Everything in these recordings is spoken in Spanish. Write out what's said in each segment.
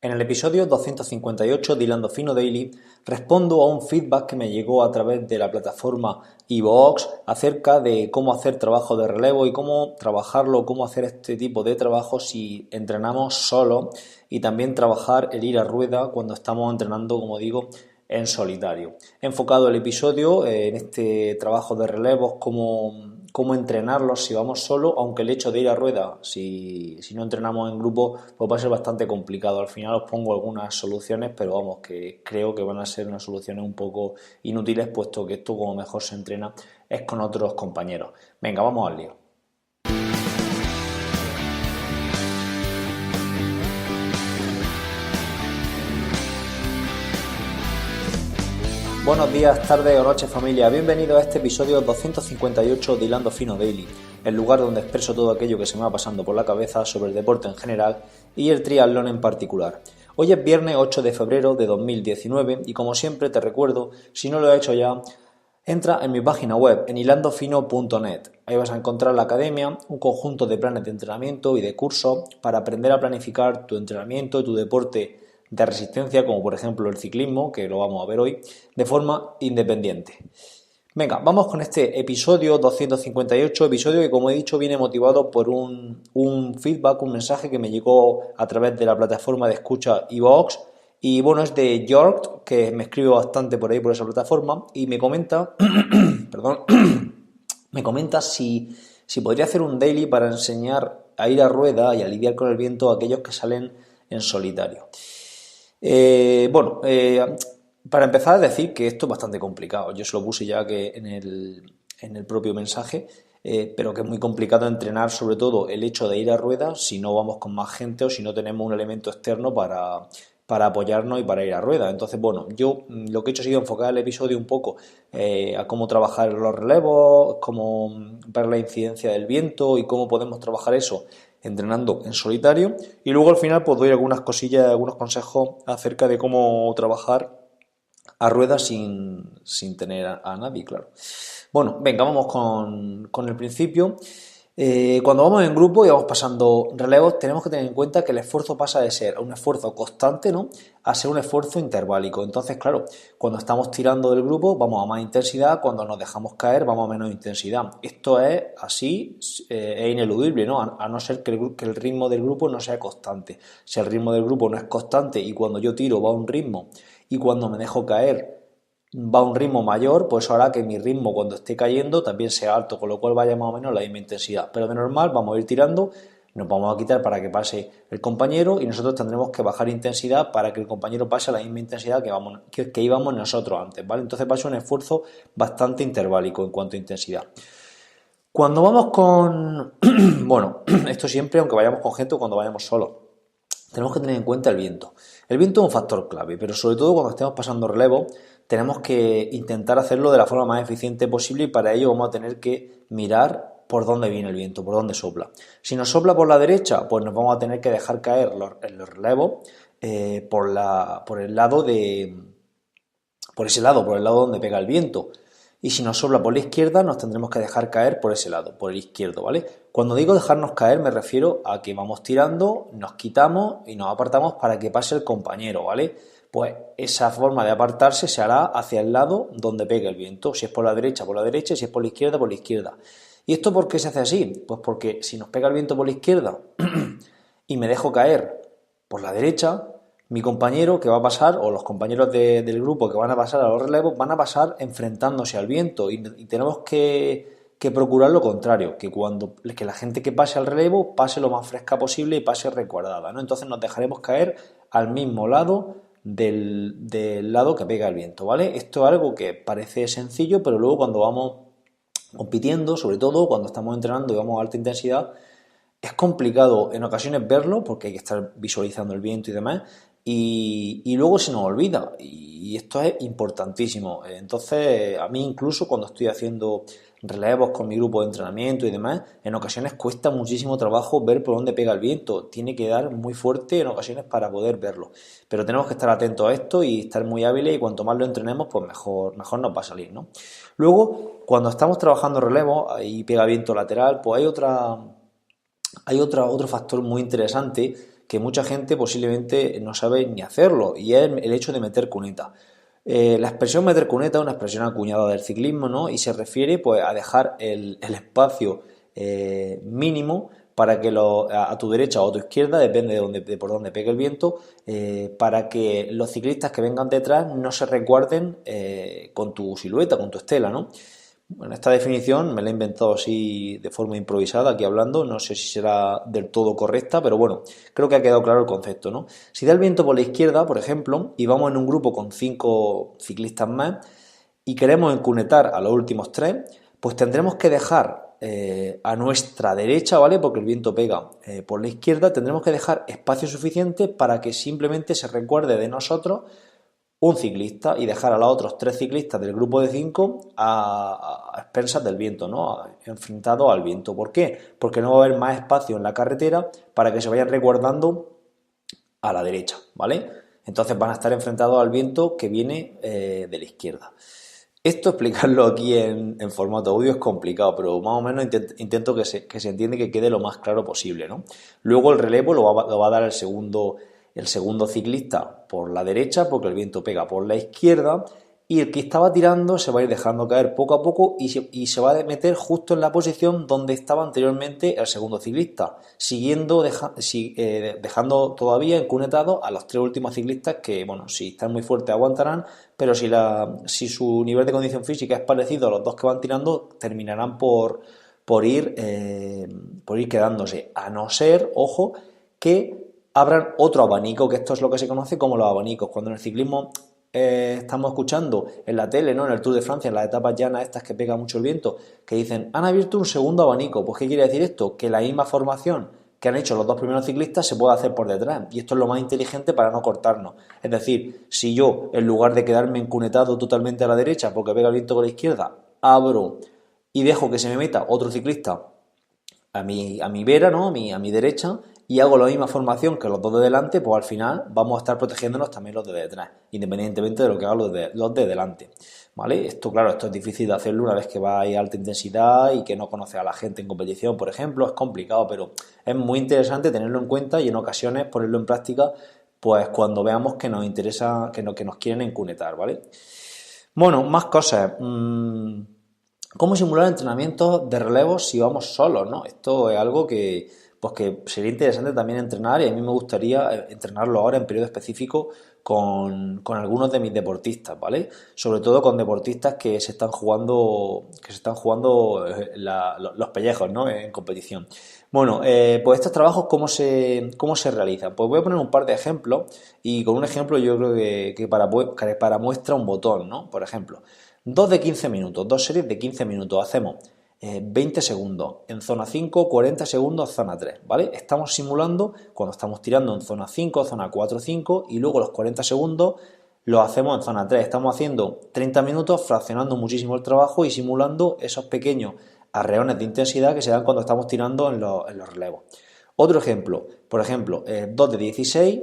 En el episodio 258 de Hilando Fino Daily respondo a un feedback que me llegó a través de la plataforma iVoox acerca de cómo hacer trabajo de relevo y cómo trabajarlo, cómo hacer este tipo de trabajo si entrenamos solo y también trabajar el ir a rueda cuando estamos entrenando, como digo, en solitario. He enfocado el episodio en este trabajo de relevos, cómo entrenarlos si vamos solo, aunque el hecho de ir a rueda, si no entrenamos en grupo, pues va a ser bastante complicado. Al final os pongo algunas soluciones, pero vamos, que creo que van a ser unas soluciones un poco inútiles, puesto que esto como mejor se entrena es con otros compañeros. Venga, vamos al lío. Buenos días, tardes o noches familia, bienvenidos a este episodio 258 de Hilando Fino Daily, el lugar donde expreso todo aquello que se me va pasando por la cabeza sobre el deporte en general y el triatlón en particular. Hoy es viernes 8 de febrero de 2019 y como siempre te recuerdo, si no lo has hecho ya, entra en mi página web en hilandofino.net. Ahí vas a encontrar la academia, un conjunto de planes de entrenamiento y de cursos para aprender a planificar tu entrenamiento y tu deporte de resistencia, como por ejemplo el ciclismo, que lo vamos a ver hoy, de forma independiente. Venga, vamos con este episodio 258, episodio que como he dicho viene motivado por un feedback, un mensaje que me llegó a través de la plataforma de escucha iVoox, y bueno, es de York, que me escribe bastante por ahí por esa plataforma, y me comenta, perdón, me comenta si podría hacer un daily para enseñar a ir a rueda y a lidiar con el viento a aquellos que salen en solitario. Para empezar a decir que esto es bastante complicado. Yo se lo puse ya que en el propio mensaje, pero que es muy complicado entrenar sobre todo el hecho de ir a ruedas si no vamos con más gente o si no tenemos un elemento externo para apoyarnos y para ir a ruedas. Entonces, bueno, yo lo que he hecho ha sido enfocar el episodio un poco a cómo trabajar los relevos, cómo ver la incidencia del viento y cómo podemos trabajar eso entrenando en solitario, y luego al final pues doy algunas cosillas, algunos consejos acerca de cómo trabajar a ruedas sin tener a nadie, claro. Bueno, venga, vamos con el principio. Cuando vamos en grupo y vamos pasando relevos, tenemos que tener en cuenta que el esfuerzo pasa de ser un esfuerzo constante, ¿no?, a ser un esfuerzo interválico. Entonces, claro, cuando estamos tirando del grupo vamos a más intensidad, cuando nos dejamos caer vamos a menos intensidad. Esto es así, es ineludible, ¿no? A no ser que el ritmo del grupo no sea constante. Si el ritmo del grupo no es constante y cuando yo tiro va a un ritmo y cuando me dejo caer va a un ritmo mayor, pues hará que mi ritmo cuando esté cayendo también sea alto, con lo cual vaya más o menos a la misma intensidad. Pero de normal vamos a ir tirando, nos vamos a quitar para que pase el compañero y nosotros tendremos que bajar intensidad para que el compañero pase a la misma intensidad que íbamos nosotros antes, ¿vale? Entonces va a ser un esfuerzo bastante interválico en cuanto a intensidad. Cuando vamos con... bueno, esto siempre, aunque vayamos con gente o cuando vayamos solos, tenemos que tener en cuenta el viento. El viento es un factor clave, pero sobre todo cuando estemos pasando relevo, tenemos que intentar hacerlo de la forma más eficiente posible y para ello vamos a tener que mirar por dónde viene el viento, por dónde sopla. Si nos sopla por la derecha, pues nos vamos a tener que dejar caer en los relevos por el lado donde pega el viento. Y si nos sopla por la izquierda, nos tendremos que dejar caer por ese lado, por el izquierdo, ¿vale? Cuando digo dejarnos caer, me refiero a que vamos tirando, nos quitamos y nos apartamos para que pase el compañero, ¿vale? Pues esa forma de apartarse se hará hacia el lado donde pegue el viento. Si es por la derecha, y si es por la izquierda, por la izquierda. ¿Y esto por qué se hace así? Pues porque si nos pega el viento por la izquierda y me dejo caer por la derecha, mi compañero que va a pasar, o los compañeros del grupo que van a pasar a los relevos, van a pasar enfrentándose al viento y tenemos que procurar lo contrario, que la gente que pase al relevo pase lo más fresca posible y pase resguardada, ¿no? Entonces nos dejaremos caer al mismo lado del lado que pega el viento, ¿vale? Esto es algo que parece sencillo, pero luego cuando vamos compitiendo, sobre todo cuando estamos entrenando y vamos a alta intensidad, es complicado en ocasiones verlo porque hay que estar visualizando el viento y demás, y luego se nos olvida y esto es importantísimo. Entonces a mí incluso cuando estoy haciendo relevos con mi grupo de entrenamiento y demás, en ocasiones cuesta muchísimo trabajo ver por dónde pega el viento, tiene que dar muy fuerte en ocasiones para poder verlo, pero tenemos que estar atentos a esto y estar muy hábiles y cuanto más lo entrenemos pues mejor nos va a salir, ¿no? Luego cuando estamos trabajando relevos y pega viento lateral, pues hay otro factor muy interesante que mucha gente posiblemente no sabe ni hacerlo, y es el hecho de meter cuneta. La expresión meter cuneta es una expresión acuñada del ciclismo, ¿no? Y se refiere pues a dejar el espacio mínimo para que a tu derecha o a tu izquierda, depende de por dónde pegue el viento, para que los ciclistas que vengan detrás no se recuerden con tu silueta, con tu estela, ¿no? Bueno, esta definición me la he inventado así de forma improvisada aquí hablando, no sé si será del todo correcta, pero bueno, creo que ha quedado claro el concepto, ¿no? Si da el viento por la izquierda, por ejemplo, y vamos en un grupo con 5 ciclistas más y queremos encunetar a los últimos 3, pues tendremos que dejar a nuestra derecha, ¿vale? Porque el viento pega por la izquierda, tendremos que dejar espacio suficiente para que simplemente se recuerde de nosotros un ciclista y dejar a los otros 3 ciclistas del grupo de 5 a expensas del viento, ¿no? Enfrentados al viento. ¿Por qué? Porque no va a haber más espacio en la carretera para que se vayan resguardando a la derecha, ¿vale? Entonces van a estar enfrentados al viento que viene de la izquierda. Esto explicarlo aquí en formato audio es complicado, pero más o menos intento que se entienda y que quede lo más claro posible, ¿no? Luego el relevo lo va a dar el segundo ciclista por la derecha, porque el viento pega por la izquierda, y el que estaba tirando se va a ir dejando caer poco a poco y se va a meter justo en la posición donde estaba anteriormente el segundo ciclista, dejando todavía encunetado a los 3 últimos ciclistas que, bueno, si están muy fuertes aguantarán, pero si su nivel de condición física es parecido a los 2 que van tirando, terminarán por ir quedándose, a no ser, ojo, que abran otro abanico, que esto es lo que se conoce como los abanicos. Cuando en el ciclismo estamos escuchando en la tele, ¿no? En el Tour de Francia, en las etapas llanas estas que pega mucho el viento, que dicen, han abierto un segundo abanico. Pues ¿qué quiere decir esto? Que la misma formación que han hecho los 2 primeros ciclistas se puede hacer por detrás, y esto es lo más inteligente para no cortarnos. Es decir, si yo, en lugar de quedarme encunetado totalmente a la derecha porque pega el viento por la izquierda, abro y dejo que se me meta otro ciclista a mi vera, ¿no? A mi derecha, y hago la misma formación que los 2 de delante, pues al final vamos a estar protegiéndonos también los de detrás, independientemente de lo que hagan los de delante, ¿vale? Esto, claro, esto es difícil de hacerlo una vez que va a alta intensidad y que no conoce a la gente en competición, por ejemplo, es complicado, pero es muy interesante tenerlo en cuenta y en ocasiones ponerlo en práctica, pues cuando veamos que nos interesa, que nos quieren encunetar, ¿vale? Bueno, más cosas. ¿Cómo simular entrenamientos de relevos si vamos solos, ¿no? Esto es algo pues que sería interesante también entrenar, y a mí me gustaría entrenarlo ahora en periodo específico con algunos de mis deportistas, ¿vale? Sobre todo con deportistas que se están jugando los pellejos, ¿no? En competición. Bueno, pues estos trabajos, ¿cómo se realizan? Pues voy a poner un par de ejemplos, y con un ejemplo yo creo que para muestra un botón, ¿no? Por ejemplo, 2 de 15 minutos, 2 series de 15 minutos, hacemos 20 segundos en zona 5, 40 segundos en zona 3, ¿vale? Estamos simulando cuando estamos tirando en zona 5, zona 4, 5, y luego los 40 segundos los hacemos en zona 3. Estamos haciendo 30 minutos fraccionando muchísimo el trabajo y simulando esos pequeños arreones de intensidad que se dan cuando estamos tirando en los relevos. Otro ejemplo, por ejemplo, 2 de 16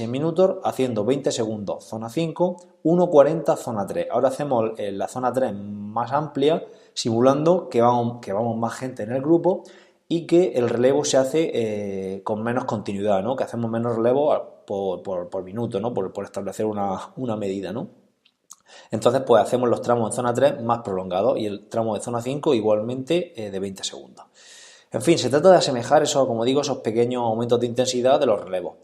minutos, haciendo 20 segundos zona 5, 1,40 zona 3. Ahora hacemos la zona 3 más amplia, simulando que vamos más gente en el grupo y que el relevo se hace con menos continuidad, ¿no? Que hacemos menos relevo por minuto, ¿no? Por establecer una medida, ¿no? Entonces, pues hacemos los tramos en zona 3 más prolongados y el tramo de zona 5 igualmente de 20 segundos. En fin, se trata de asemejar como digo, esos pequeños aumentos de intensidad de los relevos.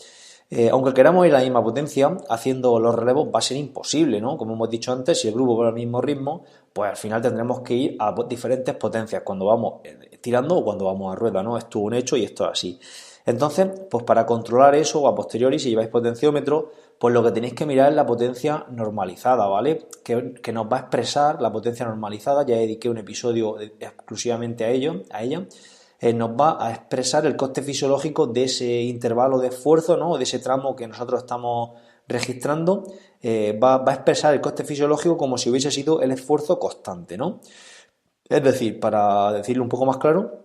Aunque queramos ir a la misma potencia, haciendo los relevos va a ser imposible, ¿no? Como hemos dicho antes, si el grupo va al mismo ritmo, pues al final tendremos que ir a diferentes potencias cuando vamos tirando o cuando vamos a rueda, ¿no? Esto es un hecho y esto es así. Entonces, pues para controlar eso, a posteriori, si lleváis potenciómetro, pues lo que tenéis que mirar es la potencia normalizada, ¿vale? Que nos va a expresar la potencia normalizada, ya dediqué un episodio exclusivamente a ella. Nos va a expresar el coste fisiológico de ese intervalo de esfuerzo, ¿no? De ese tramo que nosotros estamos registrando, va a expresar el coste fisiológico como si hubiese sido el esfuerzo constante, ¿no? Es decir, para decirlo un poco más claro,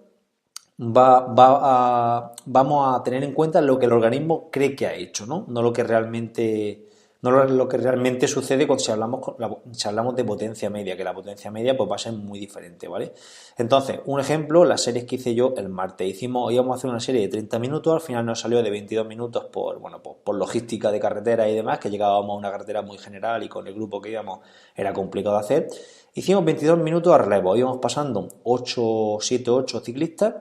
vamos a tener en cuenta lo que el organismo cree que ha hecho, ¿no? No lo que realmente no lo que realmente sucede cuando si hablamos de potencia media, que la potencia media pues va a ser muy diferente, ¿vale? Entonces, un ejemplo, las series que hice yo el martes, íbamos a hacer una serie de 30 minutos, al final nos salió de 22 minutos por logística de carretera y demás, que llegábamos a una carretera muy general y con el grupo que íbamos era complicado de hacer. Hicimos 22 minutos a relevo, íbamos pasando 7 o 8 ciclistas.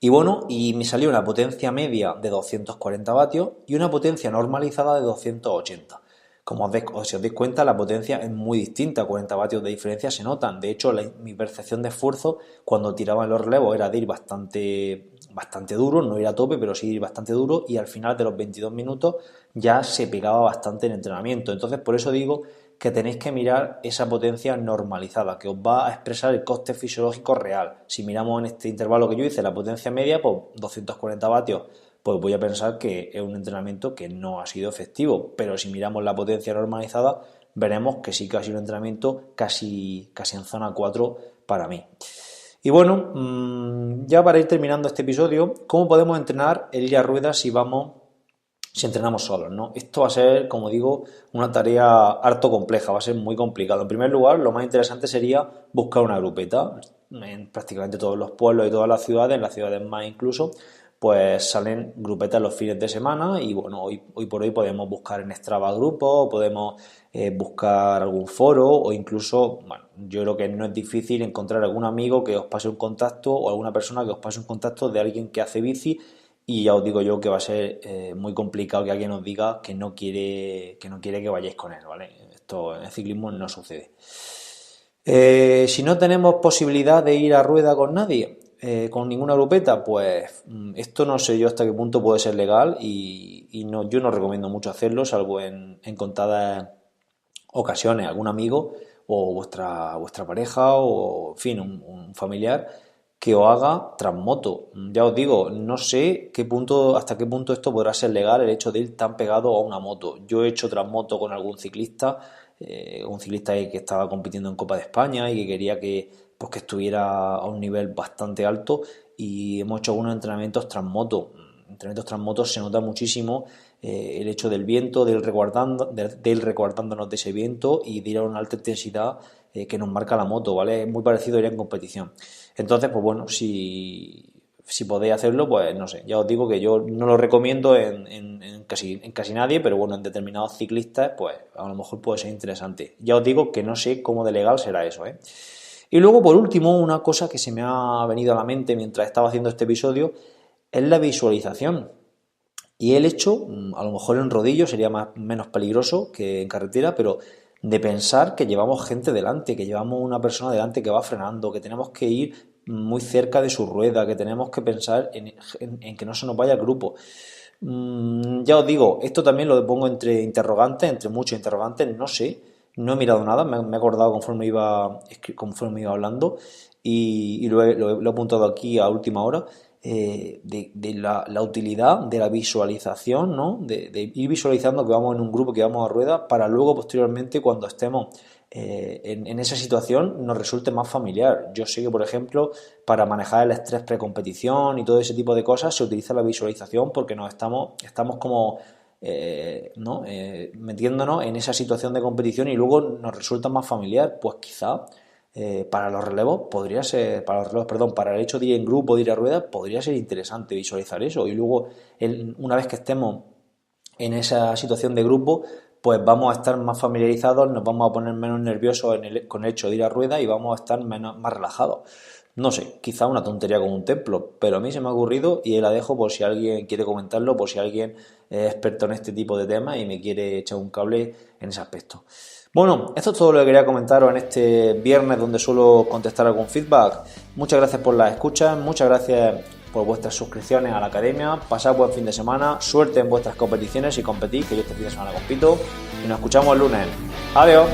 Y bueno, y me salió una potencia media de 240 vatios y una potencia normalizada de 280. Como si os dais cuenta, la potencia es muy distinta, 40 vatios de diferencia se notan. De hecho, mi percepción de esfuerzo cuando tiraba en los relevos era de ir bastante duro, no ir a tope, pero sí ir bastante duro, y al final de los 22 minutos ya se pegaba bastante en entrenamiento. Entonces, por eso digo que tenéis que mirar esa potencia normalizada, que os va a expresar el coste fisiológico real. Si miramos en este intervalo que yo hice, la potencia media, pues 240 vatios, pues voy a pensar que es un entrenamiento que no ha sido efectivo. Pero si miramos la potencia normalizada, veremos que sí que ha sido un entrenamiento casi en zona 4 para mí. Y bueno, ya para ir terminando este episodio, ¿cómo podemos entrenar el ir a ruedas si entrenamos solos, ¿no? Esto va a ser, como digo, una tarea harto compleja, va a ser muy complicado. En primer lugar, lo más interesante sería buscar una grupeta. En prácticamente todos los pueblos y todas las ciudades más incluso, pues salen grupetas los fines de semana y bueno, hoy por hoy podemos buscar en Strava grupos, podemos buscar algún foro o incluso, bueno, yo creo que no es difícil encontrar algún amigo que os pase un contacto o alguna persona que os pase un contacto de alguien que hace bici. Y ya os digo yo que va a ser muy complicado que alguien os diga que no quiere que vayáis con él, ¿vale? Esto en el ciclismo no sucede. Si no tenemos posibilidad de ir a rueda con nadie, con ninguna grupeta, pues esto no sé yo hasta qué punto puede ser legal y no, yo no recomiendo mucho hacerlo, salvo en contadas ocasiones, algún amigo o vuestra pareja o, en fin, un familiar que os haga transmoto. Ya os digo, no sé hasta qué punto esto podrá ser legal, el hecho de ir tan pegado a una moto. Yo he hecho transmoto con algún ciclista, un ciclista que estaba compitiendo en Copa de España y que quería que estuviera a un nivel bastante alto, y hemos hecho algunos entrenamientos transmoto. Entrenamientos transmoto se nota muchísimo el hecho del viento, de ir resguardándonos de ese viento y de ir a una alta intensidad que nos marca la moto, ¿vale? Es muy parecido a ir en competición. Entonces, pues bueno, si podéis hacerlo, pues no sé, ya os digo que yo no lo recomiendo en casi nadie, pero bueno, en determinados ciclistas, pues a lo mejor puede ser interesante. Ya os digo que no sé cómo de legal será eso, ¿eh? Y luego, por último, una cosa que se me ha venido a la mente mientras estaba haciendo este episodio es la visualización. Y el hecho, a lo mejor en rodillo sería menos peligroso que en carretera, pero de pensar que llevamos gente delante, que llevamos una persona delante que va frenando, que tenemos que ir muy cerca de su rueda, que tenemos que pensar en que no se nos vaya el grupo. Ya os digo, esto también lo pongo entre muchos interrogantes, no sé, no he mirado nada, me he acordado conforme iba hablando y lo he apuntado aquí a última hora. De la utilidad de la visualización, ¿no? De ir visualizando que vamos en un grupo, que vamos a rueda, para luego posteriormente cuando estemos en esa situación nos resulte más familiar. Yo sé que, por ejemplo, para manejar el estrés precompetición y todo ese tipo de cosas se utiliza la visualización porque estamos como metiéndonos en esa situación de competición y luego nos resulta más familiar. Pues quizá para los relevos para el hecho de ir en grupo, de ir a ruedas, podría ser interesante visualizar eso. Y luego, una vez que estemos en esa situación de grupo, pues vamos a estar más familiarizados, nos vamos a poner menos nerviosos con el hecho de ir a ruedas y vamos a estar más relajados. No sé, quizá una tontería como un templo, pero a mí se me ha ocurrido y la dejo por si alguien quiere comentarlo, por si alguien es experto en este tipo de temas y me quiere echar un cable en ese aspecto. Bueno, esto es todo lo que quería comentaros en este viernes donde suelo contestar algún feedback. Muchas gracias por las escuchas, muchas gracias por vuestras suscripciones a la academia. Pasad buen fin de semana, suerte en vuestras competiciones y competís, que yo este fin de semana compito. Y nos escuchamos el lunes. Adiós.